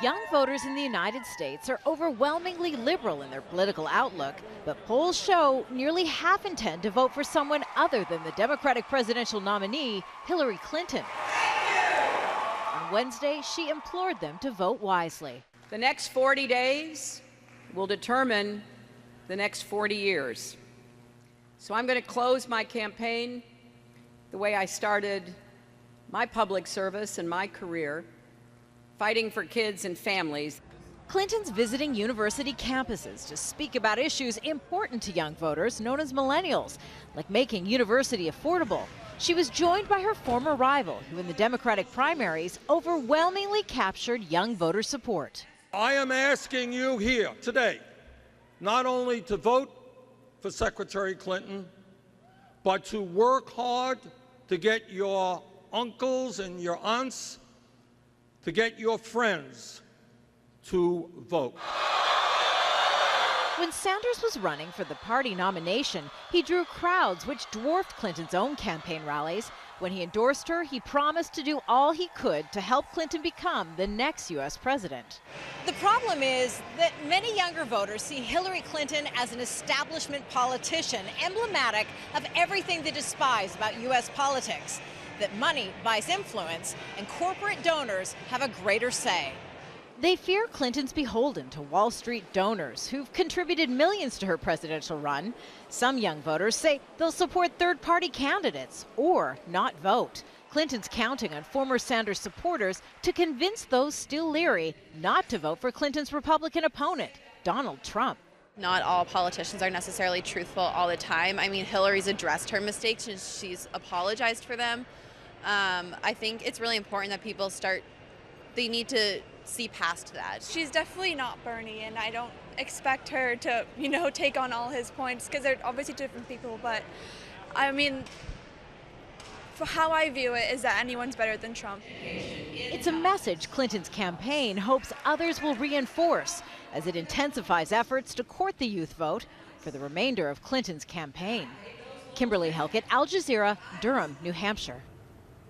Young voters in the United States are overwhelmingly liberal in their political outlook, but polls show nearly half intend to vote for someone other than the Democratic presidential nominee, Hillary Clinton. On Wednesday, she implored them to vote wisely. The next 40 days will determine the next 40 years. So I'm going to close my campaign the way I started my public service and my career, fighting for kids and families. Clinton's visiting university campuses to speak about issues important to young voters known as millennials, like making university affordable. She was joined by her former rival, who in the Democratic primaries overwhelmingly captured young voter support. I am asking you here today not only to vote for Secretary Clinton, but to work hard to get your uncles and your aunts, to get your friends to vote. When Sanders was running for the party nomination, he drew crowds which dwarfed Clinton's own campaign rallies. When he endorsed her, he promised to do all he could to help Clinton become the next U.S. president. The problem is that many younger voters see Hillary Clinton as an establishment politician, emblematic of everything they despise about U.S. politics, that money buys influence and corporate donors have a greater say. They fear Clinton's beholden to Wall Street donors who've contributed millions to her presidential run. Some young voters say they'll support third-party candidates or not vote. Clinton's counting on former Sanders supporters to convince those still leery not to vote for Clinton's Republican opponent, Donald Trump. Not all politicians are necessarily truthful all the time. I mean, Hillary's addressed her mistakes and she's apologized for them. I think it's really important that people they need to see past that. She's definitely not Bernie, and I don't expect her to, take on all his points because they're obviously different people. But I mean, for how I view it is that anyone's better than Trump. It's a message Clinton's campaign hopes others will reinforce as it intensifies efforts to court the youth vote for the remainder of Clinton's campaign. Kimberly Helkett, Al Jazeera, Durham, New Hampshire.